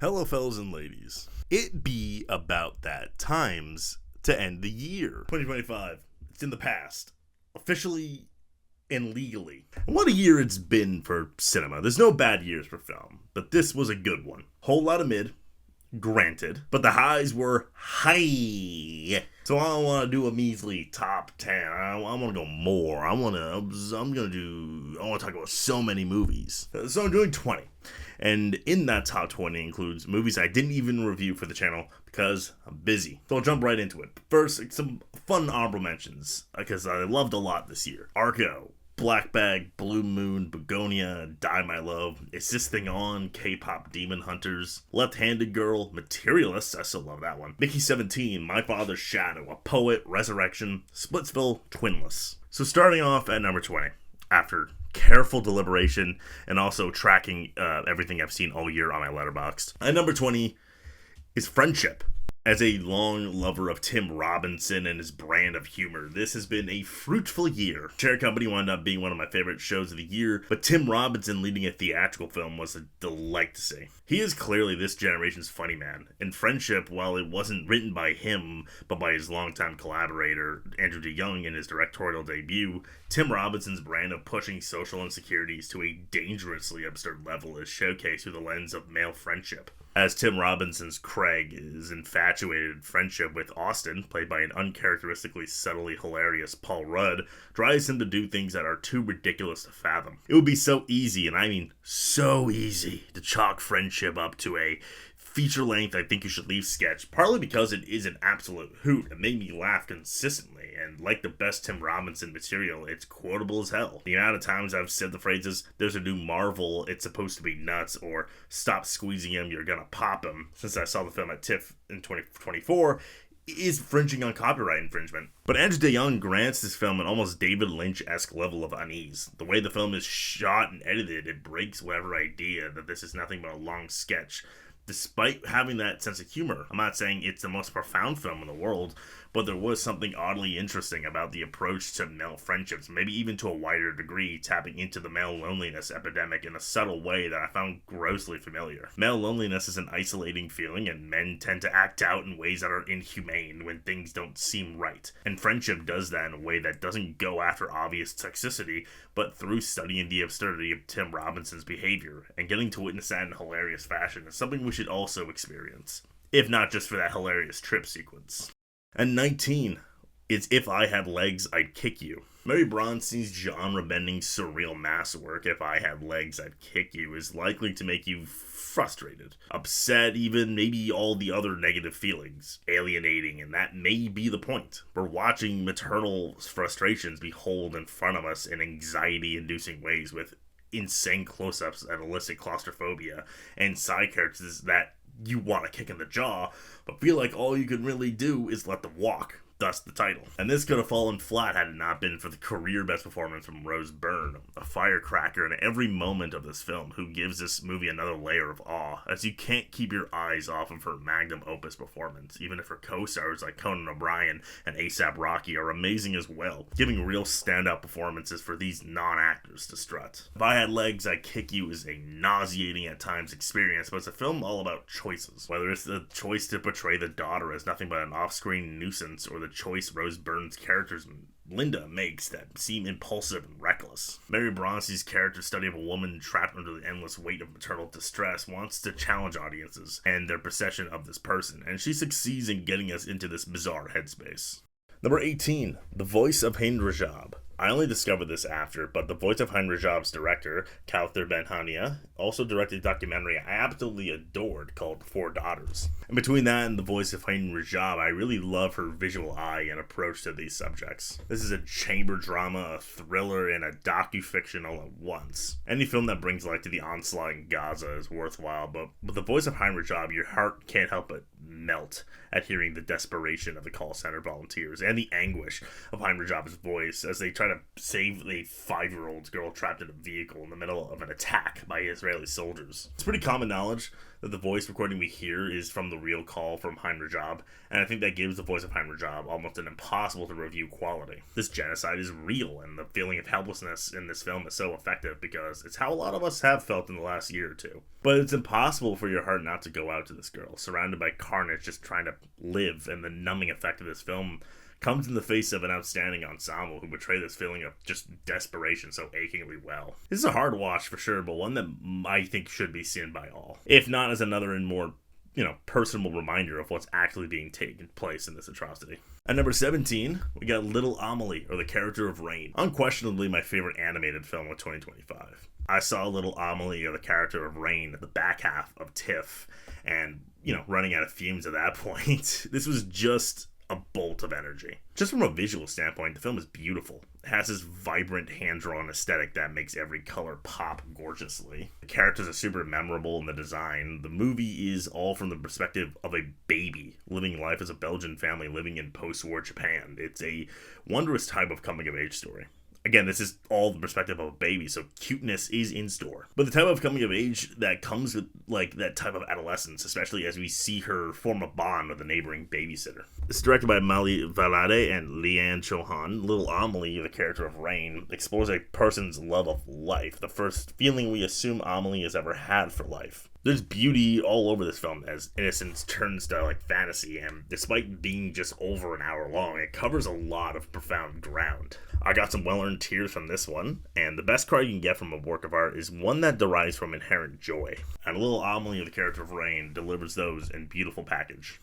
Hello, fellas and ladies. It be about that times to end the year. 2025. It's in the past. Officially and legally. And what a year it's been for cinema. There's no bad years for film, but this was a good one. Whole lot of mid, granted, but the highs were high. So I don't want to do a measly top 10. I want to go more. I want to talk about so many movies. So I'm doing 20. And in that top 20 includes movies I didn't even review for the channel because I'm busy. So I'll jump right into it. First, some fun honorable mentions because I loved a lot this year. Argo, Black Bag, Blue Moon, Begonia, Die My Love, Is This Thing On, K-Pop Demon Hunters, Left-Handed Girl, Materialists, I still love that one, Mickey 17, My Father's Shadow, A Poet, Resurrection, Splitsville, Twinless. So starting off at number 20, after careful deliberation and also tracking everything I've seen all year on my Letterboxd. At number 20 is Friendship. As a long lover of Tim Robinson and his brand of humor, this has been a fruitful year. Chair Company wound up being one of my favorite shows of the year, but Tim Robinson leading a theatrical film was a delight to see. He is clearly this generation's funny man, and Friendship, while it wasn't written by him, but by his longtime collaborator, Andrew DeYoung, in his directorial debut, Tim Robinson's brand of pushing social insecurities to a dangerously absurd level is showcased through the lens of male friendship. As Tim Robinson's Craig is infatuated friendship with Austin, played by an uncharacteristically subtly hilarious Paul Rudd, drives him to do things that are too ridiculous to fathom. It would be so easy, and I mean so easy, to chalk Friendship up to a feature-length I Think You Should Leave sketch, partly because it is an absolute hoot and made me laugh consistently, and like the best Tim Robinson material, it's quotable as hell. The amount of times I've said the phrases, "There's a new Marvel, it's supposed to be nuts," or "Stop squeezing him, you're gonna pop him," since I saw the film at TIFF in 2024, is infringing on copyright infringement. But Andrew DeYoung grants this film an almost David Lynch-esque level of unease. The way the film is shot and edited, it breaks whatever idea that this is nothing but a long sketch. Despite having that sense of humor, I'm not saying it's the most profound film in the world, but there was something oddly interesting about the approach to male friendships, maybe even to a wider degree, tapping into the male loneliness epidemic in a subtle way that I found grossly familiar. Male loneliness is an isolating feeling, and men tend to act out in ways that are inhumane when things don't seem right. And Friendship does that in a way that doesn't go after obvious toxicity, but through studying the absurdity of Tim Robinson's behavior, and getting to witness that in hilarious fashion is something we should also experience, if not just for that hilarious trip sequence. And 19 is If I Had Legs, I'd Kick You. Mary Bronstein's genre-bending surreal masterwork, If I Had Legs, I'd Kick You, is likely to make you frustrated, upset, even maybe all the other negative feelings, alienating, and that may be the point. We're watching maternal frustrations be holed in front of us in anxiety-inducing ways with insane close-ups that elicit claustrophobia and side characters that you want to kick in the jaw, but feel like all you can really do is let them walk. Thus the title. And this could have fallen flat had it not been for the career best performance from Rose Byrne, a firecracker in every moment of this film, who gives this movie another layer of awe, as you can't keep your eyes off of her magnum opus performance, even if her co-stars like Conan O'Brien and A$AP Rocky are amazing as well, giving real standout performances for these non-actors to strut. If I Had Legs, I'd Kick You is a nauseating at times experience, but it's a film all about choices, whether it's the choice to portray the daughter as nothing but an off-screen nuisance, or the choice Rose Byrne's characters Linda makes that seem impulsive and reckless. Mary Bronstein's character's study of a woman trapped under the endless weight of maternal distress wants to challenge audiences and their perception of this person, and she succeeds in getting us into this bizarre headspace. Number 18, The Voice of Hind Rajab. I only discovered this after, but the voice of Hind Rajab's director, Kauthar Ben-Hania, also directed a documentary I absolutely adored called Four Daughters. And between that and the voice of Hind Rajab, I really love her visual eye and approach to these subjects. This is a chamber drama, a thriller, and a docu-fiction all at once. Any film that brings light to the onslaught in Gaza is worthwhile, but with the voice of Hind Rajab, your heart can't help but melt at hearing the desperation of the call center volunteers and the anguish of Hind Rajab's voice as they try to save a 5-year-old girl trapped in a vehicle in the middle of an attack by Israeli soldiers. It's pretty common knowledge that the voice recording we hear is from the real call from Heinrich Job, and I think that gives the voice of Heinrich Job almost an impossible to review quality. This genocide is real, and the feeling of helplessness in this film is so effective because it's how a lot of us have felt in the last year or two. But it's impossible for your heart not to go out to this girl, surrounded by carnage, just trying to live, and the numbing effect of this film comes in the face of an outstanding ensemble who portray this feeling of just desperation so achingly well. This is a hard watch for sure, but one that I think should be seen by all, if not as another and more, personal reminder of what's actually being taken place in this atrocity. At number 17, we got Little Amelie, or The Character of Rain, unquestionably my favorite animated film of 2025. I saw Little Amelie, or The Character of Rain, the back half of TIFF, and, running out of fumes at that point. This was just a bolt of energy. Just from a visual standpoint, the film is beautiful. It has this vibrant, hand-drawn aesthetic that makes every color pop gorgeously. The characters are super memorable in the design. The movie is all from the perspective of a baby living life as a Belgian family living in post-war Japan. It's a wondrous type of coming-of-age story. Again, this is all the perspective of a baby, so cuteness is in store. But the type of coming of age that comes with, that type of adolescence, especially as we see her form a bond with a neighboring babysitter. It's directed by Mali Valade and Leanne Chauhan. Little Amelie, the character of Rain, explores a person's love of life, the first feeling we assume Amelie has ever had for life. There's beauty all over this film as innocence turns to fantasy, and despite being just over an hour long, it covers a lot of profound ground. I got some well-earned tears from this one, and the best cry you can get from a work of art is one that derives from inherent joy. And Little Amelie, the character of Rain, delivers those in beautiful package.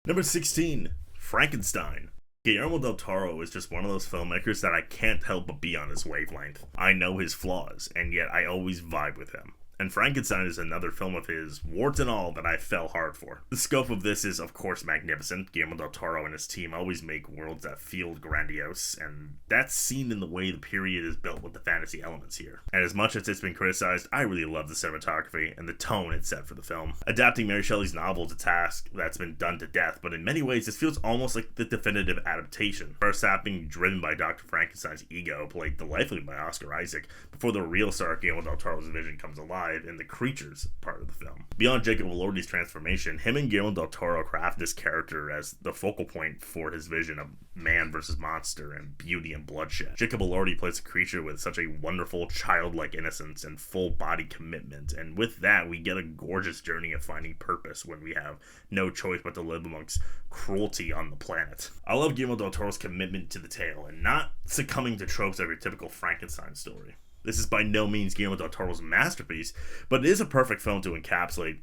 Number 16, Frankenstein. Guillermo del Toro is just one of those filmmakers that I can't help but be on his wavelength. I know his flaws, and yet I always vibe with him. And Frankenstein is another film of his, warts and all, that I fell hard for. The scope of this is, of course, magnificent. Guillermo del Toro and his team always make worlds that feel grandiose, and that's seen in the way the period is built with the fantasy elements here. And as much as it's been criticized, I really love the cinematography and the tone it's set for the film. Adapting Mary Shelley's novel is a task that's been done to death, but in many ways this feels almost like the definitive adaptation. First half being driven by Dr. Frankenstein's ego, played delightfully by Oscar Isaac, before the real star of Guillermo del Toro's vision comes alive in the creatures part of the film. Beyond Jacob Elordi's transformation, him and Guillermo del Toro craft this character as the focal point for his vision of man versus monster and beauty and bloodshed. Jacob Elordi plays a creature with such a wonderful childlike innocence and full body commitment, and with that we get a gorgeous journey of finding purpose when we have no choice but to live amongst cruelty on the planet. I love Guillermo del Toro's commitment to the tale and not succumbing to tropes of your typical Frankenstein story. This is by no means Guillermo del Toro's masterpiece, but it is a perfect film to encapsulate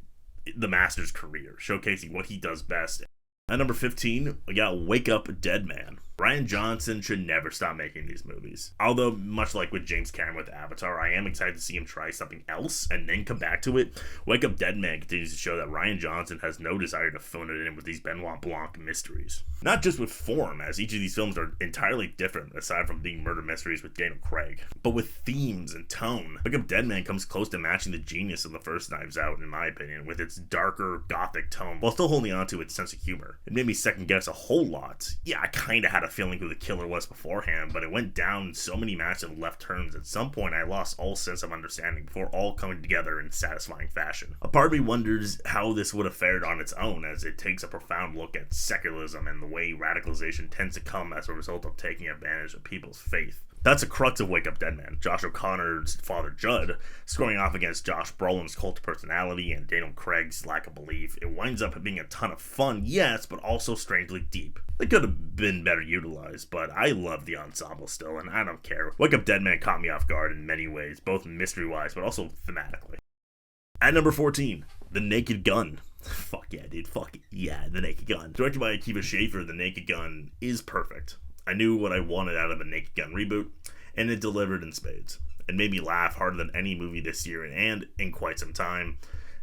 the master's career, showcasing what he does best. At number 15, we got Wake Up Dead Man. Rian Johnson should never stop making these movies. Although, much like with James Cameron with Avatar, I am excited to see him try something else and then come back to it. Wake Up Dead Man continues to show that Rian Johnson has no desire to phone it in with these Benoit Blanc mysteries. Not just with form, as each of these films are entirely different, aside from being murder mysteries with Daniel Craig, but with themes and tone. Wake Up Dead Man comes close to matching the genius of the first Knives Out, in my opinion, with its darker, gothic tone, while still holding on to its sense of humor. It made me second guess a whole lot. Yeah, I kinda had a feeling who the killer was beforehand, but it went down so many massive left turns. At some point I lost all sense of understanding before all coming together in satisfying fashion. A part of me wonders how this would have fared on its own, as it takes a profound look at secularism and the way radicalization tends to come as a result of taking advantage of people's faith. That's a crux of Wake Up Dead Man. Josh O'Connor's father Judd scoring off against Josh Brolin's cult of personality and Daniel Craig's lack of belief. It winds up being a ton of fun, yes, but also strangely deep. It could have been better utilized, but I love the ensemble still, and I don't care. Wake Up Dead Man caught me off guard in many ways, both mystery-wise, but also thematically. At number 14, The Naked Gun. Fuck yeah, dude. Fuck yeah, The Naked Gun. Directed by Akiva Schaffer, The Naked Gun is perfect. I knew what I wanted out of a Naked Gun reboot, and it delivered in spades. It made me laugh harder than any movie this year and in quite some time.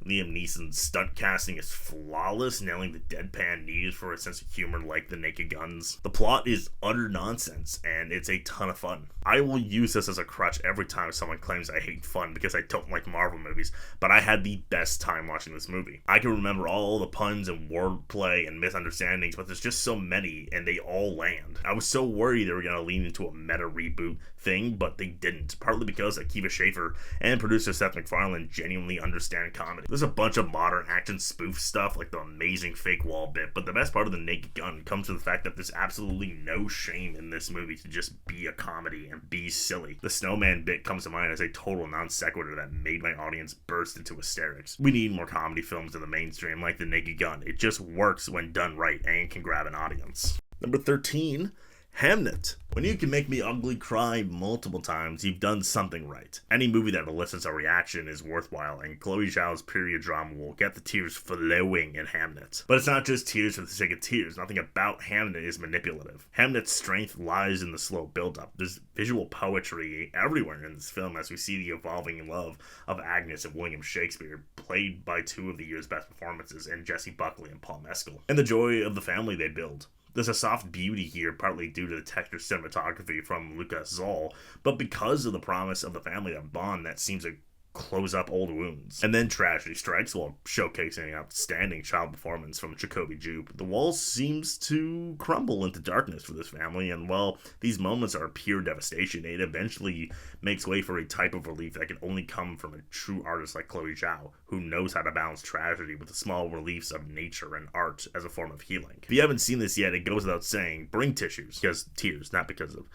Liam Neeson's stunt casting is flawless, nailing the deadpan needed for a sense of humor like The Naked Gun's. The plot is utter nonsense, and it's a ton of fun. I will use this as a crutch every time someone claims I hate fun because I don't like Marvel movies, but I had the best time watching this movie. I can remember all the puns and wordplay and misunderstandings, but there's just so many, and they all land. I was so worried they were going to lean into a meta reboot thing, but they didn't, partly because Akiva Schaffer and producer Seth MacFarlane genuinely understand comedy. There's a bunch of modern action spoof stuff like the amazing fake wall bit, but the best part of the Naked Gun comes to the fact that there's absolutely no shame in this movie to just be a comedy and be silly. The snowman bit comes to mind as a total non sequitur that made my audience burst into hysterics. We need more comedy films in the mainstream like the Naked Gun. It just works when done right and can grab an audience. Number 13, Hamnet. When you can make me ugly cry multiple times, you've done something right. Any movie that elicits a reaction is worthwhile, and Chloe Zhao's period drama will get the tears flowing in Hamnet. But it's not just tears for the sake of tears. Nothing about Hamnet is manipulative. Hamnet's strength lies in the slow build-up. There's visual poetry everywhere in this film as we see the evolving love of Agnes and William Shakespeare, played by two of the year's best performances in Jessie Buckley and Paul Mescal, and the joy of the family they build. There's a soft beauty here, partly due to the texture cinematography from Lucas Zoll, but because of the promise of the family that bond that seems to close up old wounds. And then tragedy strikes while showcasing an outstanding child performance from Jacoby Jupe. The wall seems to crumble into darkness for this family, and while these moments are pure devastation, it eventually makes way for a type of relief that can only come from a true artist like Chloe Zhao, who knows how to balance tragedy with the small reliefs of nature and art as a form of healing. If you haven't seen this yet, it goes without saying, bring tissues, because tears, not because of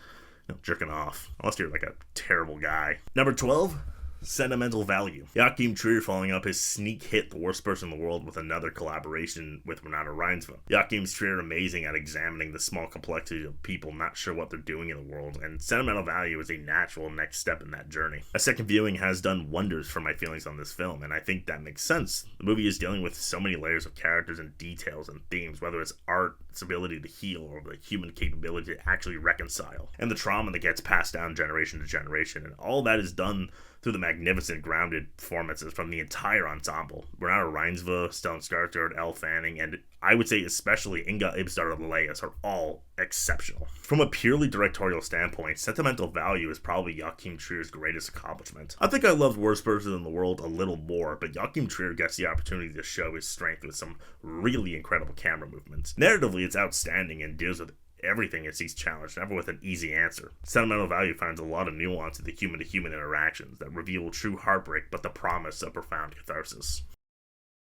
jerking off, unless you're like a terrible guy. Number 12, sentimental value. Joachim Trier following up his sneak hit The Worst Person in the World with another collaboration with Renata Reinsve. Joachim Trier amazing at examining the small complexity of people not sure what they're doing in the world, and sentimental value is a natural next step in that journey. A second viewing has done wonders for my feelings on this film, and I think that makes sense. The movie is dealing with so many layers of characters and details and themes, whether it's art, its ability to heal, or the human capability to actually reconcile, and the trauma that gets passed down generation to generation, and all that is done through the magnificent grounded performances from the entire ensemble. Renata Reinsve, Stellan Skarsgård, Elle Fanning, and I would say especially Inga Ibsdar-Elias are all exceptional. From a purely directorial standpoint, sentimental value is probably Joachim Trier's greatest accomplishment. I think I loved Worst Person in the World a little more, but Joachim Trier gets the opportunity to show his strength with some really incredible camera movements. Narratively, it's outstanding and deals with everything it sees challenged, never with an easy answer. Sentimental value finds a lot of nuance in the human-to-human interactions that reveal true heartbreak but the promise of profound catharsis.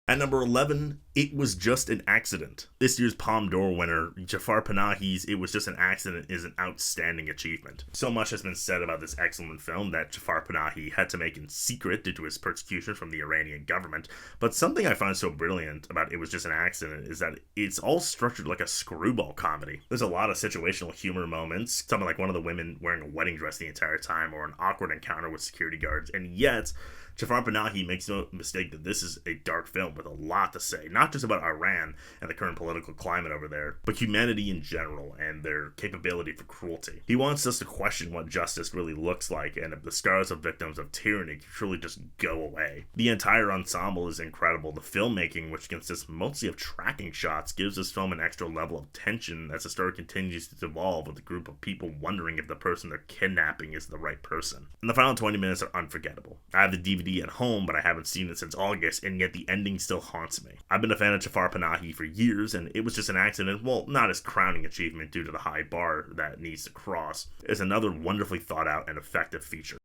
At number 11, It Was Just an Accident. This year's Palme d'Or winner, Jafar Panahi's It Was Just an Accident is an outstanding achievement. So much has been said about this excellent film that Jafar Panahi had to make in secret due to his persecution from the Iranian government, but something I find so brilliant about It Was Just an Accident is that it's all structured like a screwball comedy. There's a lot of situational humor moments, something like one of the women wearing a wedding dress the entire time, or an awkward encounter with security guards, and yet Jafar Panahi makes no mistake that this is a dark film with a lot to say, not just about Iran and the current political climate over there, but humanity in general and their capability for cruelty. He wants us to question what justice really looks like and if the scars of victims of tyranny can truly just go away. The entire ensemble is incredible. The filmmaking, which consists mostly of tracking shots, gives this film an extra level of tension as the story continues to evolve with a group of people wondering if the person they're kidnapping is the right person. And the final 20 minutes are unforgettable. I have the DVD at home, but I haven't seen it since August, and yet the ending still haunts me. I've been a fan of Jafar Panahi for years, and It Was Just an Accident, well, not his crowning achievement due to the high bar that needs to cross, is another wonderfully thought out and effective feature.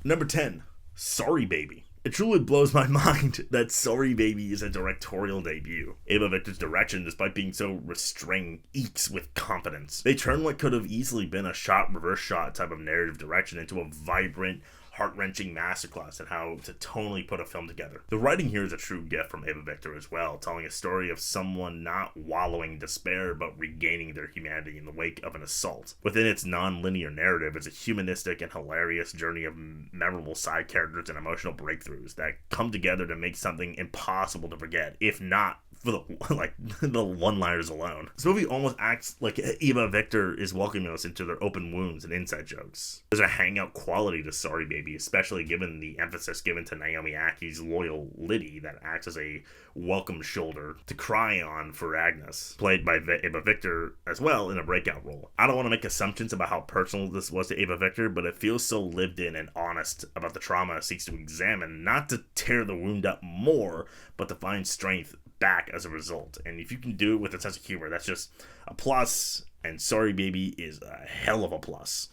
Number 10, Sorry Baby. It truly blows my mind that Sorry Baby is a directorial debut. Ava Victor's direction, despite being so restrained, eeks with confidence. They turn what could have easily been a shot, reverse shot type of narrative direction into a vibrant, heart-wrenching masterclass in how to tonally put a film together. The writing here is a true gift from Ava Victor as well, telling a story of someone not wallowing in despair but regaining their humanity in the wake of an assault. Within its non-linear narrative is a humanistic and hilarious journey of memorable side characters and emotional breakthroughs that come together to make something impossible to forget, if not for the one-liners alone. This movie almost acts like Eva Victor is welcoming us into their open wounds and inside jokes. There's a hangout quality to Sorry Baby, especially given the emphasis given to Naomi Aki's loyal Liddy that acts as a welcome shoulder to cry on for Agnes, played by Eva Victor as well in a breakout role. I don't want to make assumptions about how personal this was to Eva Victor, but it feels so lived in and honest about the trauma it seeks to examine, not to tear the wound up more, but to find strength back as a result. And if you can do it with a sense of humor, that's just a plus, and Sorry Baby is a hell of a plus.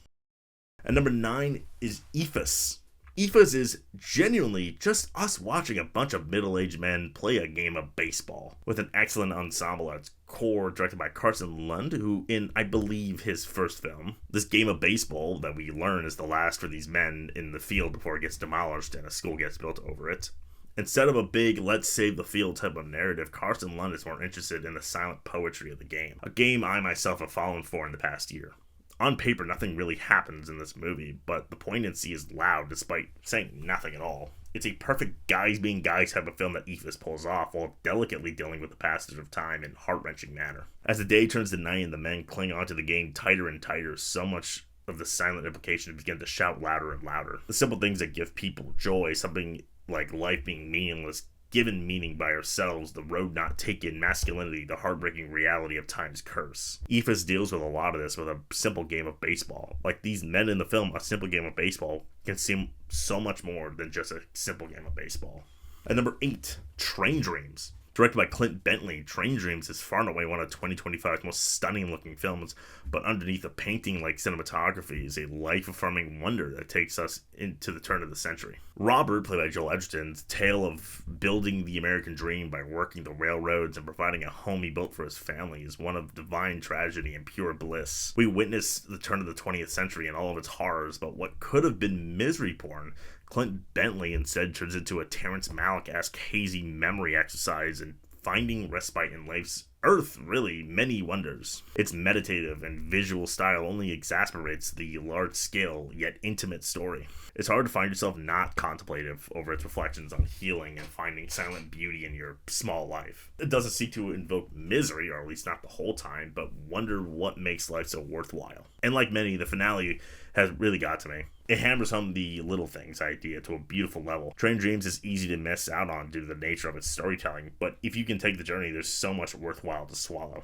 And number 9 is Ephus. IFAS is genuinely just us watching a bunch of middle-aged men play a game of baseball, with an excellent ensemble at its core, directed by Carson Lund, who, in, I believe, his first film, this game of baseball that we learn is the last for these men in the field before it gets demolished and a school gets built over it. Instead of a big let's save the field type of narrative, Carson Lund is more interested in the silent poetry of the game, a game I myself have fallen for in the past year. On paper, nothing really happens in this movie, but the poignancy is loud despite saying nothing at all. It's a perfect guys being guys type of film that IFAS pulls off while delicately dealing with the passage of time in a heart-wrenching manner. As the day turns to night and the men cling onto the game tighter and tighter, so much of the silent implications begin to shout louder and louder. The simple things that give people joy, something like life being meaningless, given meaning by ourselves, the road not taken, masculinity, the heartbreaking reality of time's curse. IFAS deals with a lot of this with a simple game of baseball. Like these men in the film, a simple game of baseball can seem so much more than just a simple game of baseball. At number 8, Train Dreams. Directed by Clint Bentley, Train Dreams is far and away one of 2025's most stunning looking films, but underneath a painting-like cinematography is a life-affirming wonder that takes us into the turn of the century. Robert, played by Joel Edgerton's tale of building the American dream by working the railroads and providing a home he built for his family is one of divine tragedy and pure bliss. We witness the turn of the 20th century and all of its horrors, but what could have been misery porn, Clint Bentley instead turns into a Terrence Malick-esque hazy memory exercise and finding respite in life's really many wonders. Its meditative and visual style only exasperates the large-scale yet intimate story. It's hard to find yourself not contemplative over its reflections on healing and finding silent beauty in your small life. It doesn't seek to invoke misery, or at least not the whole time, but wonder what makes life so worthwhile. And like many, the finale has really got to me. It hammers home the little things idea to a beautiful level. Train Dreams is easy to miss out on due to the nature of its storytelling, but if you can take the journey, there's so much worthwhile to swallow.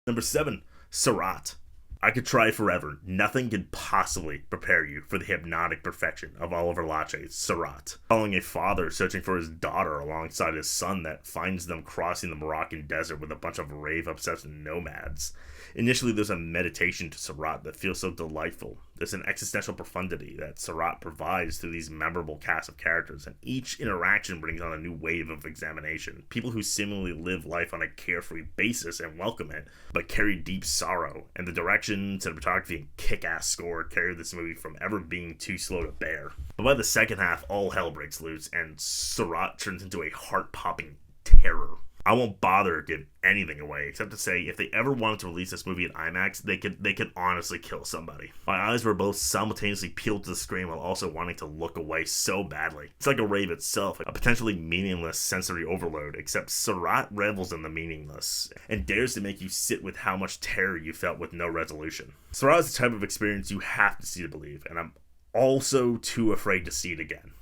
Number 7, Seurat. I could try forever. Nothing could possibly prepare you for the hypnotic perfection of Oliver Lache's Seurat. Following a father searching for his daughter alongside his son that finds them crossing the Moroccan desert with a bunch of rave-obsessed nomads. Initially, there's a meditation to Seurat that feels so delightful. There's an existential profundity that Seurat provides through these memorable cast of characters, and each interaction brings on a new wave of examination. People who seemingly live life on a carefree basis and welcome it, but carry deep sorrow, and the direction, cinematography, and kick-ass score carry this movie from ever being too slow to bear. But by the second half, all hell breaks loose, and Seurat turns into a heart-popping terror. I won't bother to give anything away, except to say if they ever wanted to release this movie at IMAX, they could honestly kill somebody. My eyes were both simultaneously peeled to the screen while also wanting to look away so badly. It's like a rave itself, a potentially meaningless sensory overload, except Seurat revels in the meaningless, and dares to make you sit with how much terror you felt with no resolution. Seurat is the type of experience you have to see to believe, and I'm also too afraid to see it again.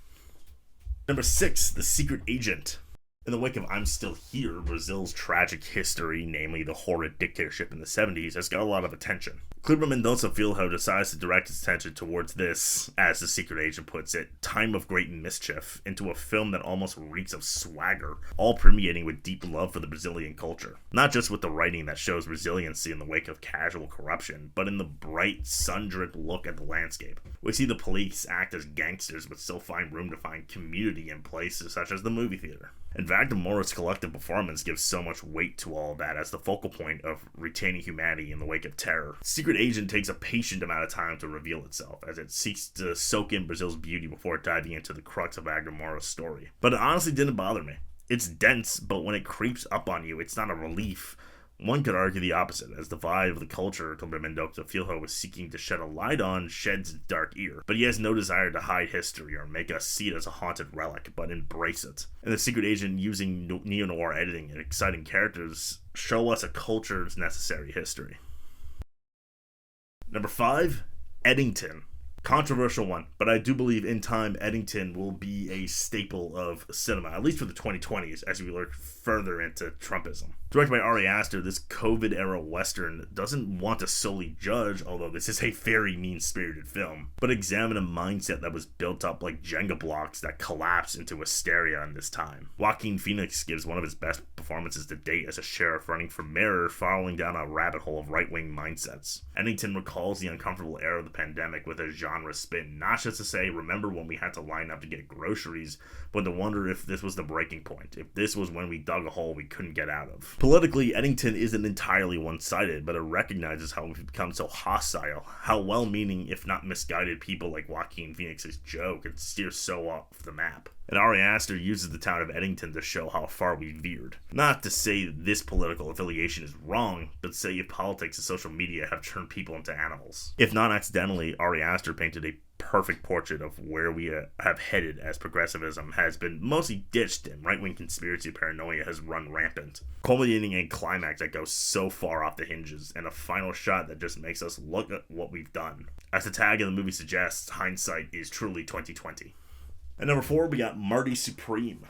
Number 6, The Secret Agent. In the wake of I'm Still Here, Brazil's tragic history, namely the horrid dictatorship in the 70s, has got a lot of attention. Kleber Mendonça Filho decides to direct his attention towards this, as the secret agent puts it, time of great mischief, into a film that almost reeks of swagger, all permeating with deep love for the Brazilian culture. Not just with the writing that shows resiliency in the wake of casual corruption, but in the bright, sun-dripped look at the landscape. We see the police act as gangsters, but still find room to find community in places such as the movie theater. And Wagner Moura's collective performance gives so much weight to all of that as the focal point of retaining humanity in the wake of terror. Secret Agent takes a patient amount of time to reveal itself, as it seeks to soak in Brazil's beauty before diving into the crux of Wagner Moura's story. But it honestly didn't bother me. It's dense, but when it creeps up on you, it's not a relief. One could argue the opposite, as the vibe of the culture Kleber Mendonça Filho was seeking to shed a light on sheds its dark ear, but he has no desire to hide history or make us see it as a haunted relic, but embrace it. And the Secret Agent, using neo-noir editing and exciting characters, show us a culture's necessary history. Number 5, Eddington. Controversial one, but I do believe in time Eddington will be a staple of cinema, at least for the 2020s, as we look further into Trumpism. Directed by Ari Aster, this COVID-era Western doesn't want to solely judge, although this is a very mean-spirited film, but examine a mindset that was built up like Jenga blocks that collapsed into hysteria in this time. Joaquin Phoenix gives one of his best performances to date as a sheriff running for mayor, falling down a rabbit hole of right-wing mindsets. Eddington recalls the uncomfortable era of the pandemic with a genre spin, not just to say, remember when we had to line up to get groceries, but to wonder if this was the breaking point, if this was when we dug a hole we couldn't get out of. Politically, Eddington isn't entirely one-sided, but it recognizes how we've become so hostile, how well-meaning, if not misguided, people like Joaquin Phoenix's Joe can steer so off the map. And Ari Aster uses the town of Eddington to show how far we veered. Not to say this political affiliation is wrong, but to say if politics and social media have turned people into animals. If not accidentally, Ari Aster painted a perfect portrait of where we have headed as progressivism has been mostly ditched and right-wing conspiracy paranoia has run rampant, culminating in a climax that goes so far off the hinges and a final shot that just makes us look at what we've done. As the tag of the movie suggests, hindsight is truly 2020. At number 4, we got Marty Supreme.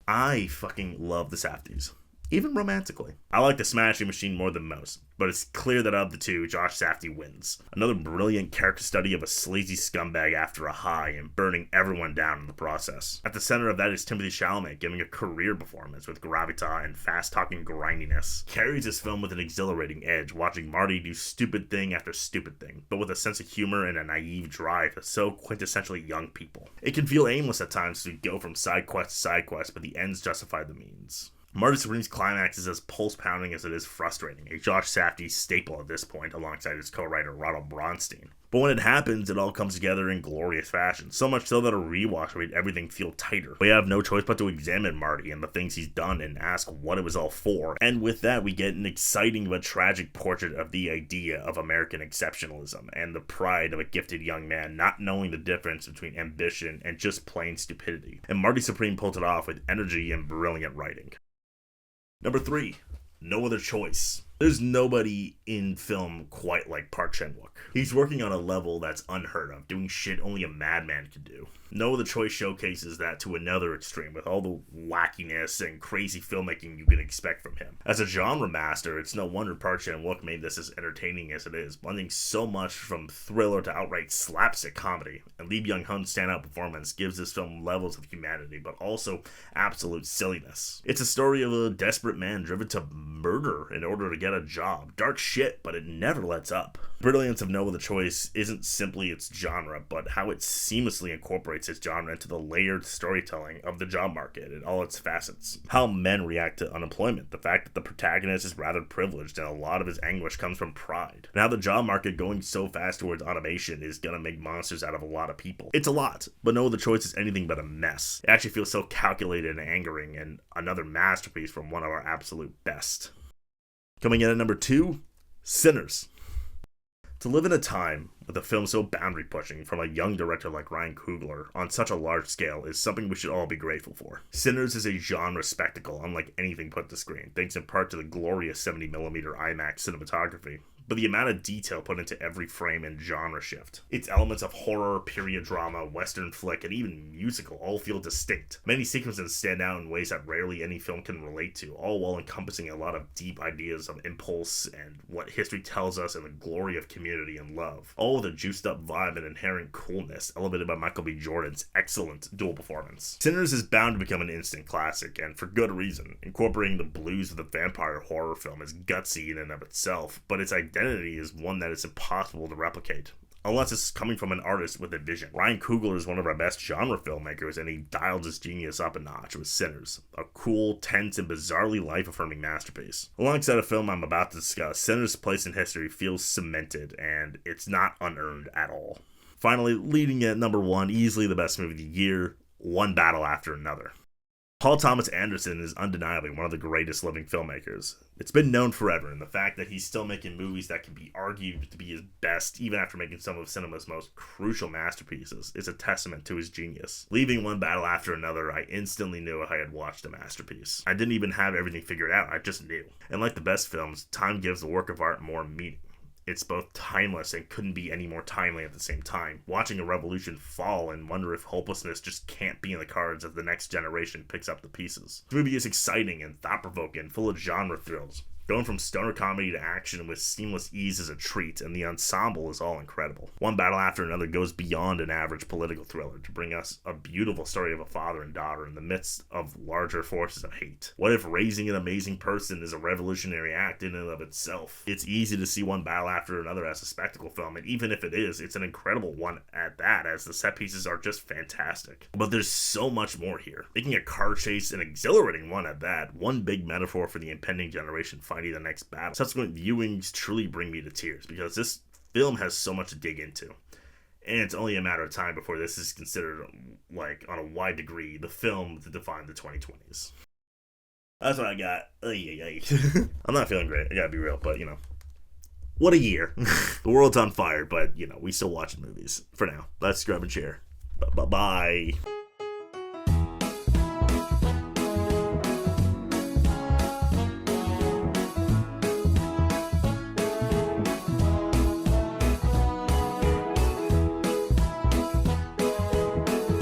I fucking love the Safdies, even romantically. I like the Smashing Machine more than most, but it's clear that of the two, Josh Safdie wins. Another brilliant character study of a sleazy scumbag after a high and burning everyone down in the process. At the center of that is Timothée Chalamet giving a career performance with gravitas and fast-talking grindiness. Carries this film with an exhilarating edge, watching Marty do stupid thing after stupid thing, but with a sense of humor and a naive drive that's so quintessentially young people. It can feel aimless at times to go from side quest to side quest, but the ends justify the means. Marty Supreme's climax is as pulse-pounding as it is frustrating, a Josh Safdie staple at this point alongside his co-writer Ronald Bronstein. But when it happens, it all comes together in glorious fashion, so much so that a rewatch made everything feel tighter. We have no choice but to examine Marty and the things he's done and ask what it was all for, and with that we get an exciting but tragic portrait of the idea of American exceptionalism and the pride of a gifted young man not knowing the difference between ambition and just plain stupidity. And Marty Supreme pulled it off with energy and brilliant writing. Number 3, No Other Choice. There's nobody in film quite like Park Chan-wook. He's working on a level that's unheard of, doing shit only a madman could do. No Other Choice showcases that to another extreme, with all the wackiness and crazy filmmaking you can expect from him. As a genre master, it's no wonder Park Chan-wook made this as entertaining as it is, blending so much from thriller to outright slapstick comedy. And Lee Byung-hun's standout performance gives this film levels of humanity, but also absolute silliness. It's a story of a desperate man driven to murder in order to get a job. Dark shit, but it never lets up. The brilliance of No Other Choice isn't simply its genre, but how it seamlessly incorporates its genre into the layered storytelling of the job market in all its facets. How men react to unemployment, the fact that the protagonist is rather privileged and a lot of his anguish comes from pride, and how the job market going so fast towards automation is gonna make monsters out of a lot of people. It's a lot, but No Other Choice is anything but a mess. It actually feels so calculated and angering, and another masterpiece from one of our absolute best. Coming in at number 2, Sinners. To live in a time with a film so boundary-pushing from a young director like Ryan Coogler on such a large scale is something we should all be grateful for. Sinners is a genre spectacle unlike anything put to screen, thanks in part to the glorious 70mm IMAX cinematography, but the amount of detail put into every frame and genre shift. Its elements of horror, period drama, western flick, and even musical all feel distinct. Many sequences stand out in ways that rarely any film can relate to, all while encompassing a lot of deep ideas of impulse and what history tells us and the glory of community and love, all with a juiced up vibe and inherent coolness elevated by Michael B. Jordan's excellent dual performance. Sinners is bound to become an instant classic, and for good reason. Incorporating the blues of the vampire horror film is gutsy in and of itself, but its identity is one that is impossible to replicate, unless it's coming from an artist with a vision. Ryan Coogler is one of our best genre filmmakers, and he dialed his genius up a notch with Sinners, a cool, tense, and bizarrely life-affirming masterpiece. Alongside a film I'm about to discuss, Sinners' place in history feels cemented, and it's not unearned at all. Finally, leading at number 1, easily the best movie of the year, One Battle After Another. Paul Thomas Anderson is undeniably one of the greatest living filmmakers. It's been known forever, and the fact that he's still making movies that can be argued to be his best, even after making some of cinema's most crucial masterpieces, is a testament to his genius. Leaving One Battle After Another, I instantly knew I had watched a masterpiece. I didn't even have everything figured out, I just knew. And like the best films, time gives the work of art more meaning. It's both timeless and couldn't be any more timely at the same time. Watching a revolution fall and wonder if hopelessness just can't be in the cards as the next generation picks up the pieces. The movie is exciting and thought-provoking, full of genre thrills. Going from stoner comedy to action with seamless ease is a treat, and the ensemble is all incredible. One battle after another goes beyond an average political thriller to bring us a beautiful story of a father and daughter in the midst of larger forces of hate. What if raising an amazing person is a revolutionary act in and of itself? It's easy to see one battle after another as a spectacle film, and even if it is, it's an incredible one at that, as the set pieces are just fantastic. But there's so much more here, making a car chase an exhilarating one at that. One big metaphor for the impending generation finding the next battle. Subsequent viewings truly bring me to tears because this film has so much to dig into, and it's only a matter of time before this is considered, like, on a wide degree, the film to define the 2020s. That's what I got. I'm not feeling great, I gotta be real, but what a year. The world's on fire, but we still watching movies for now. Let's grab a chair. Bye.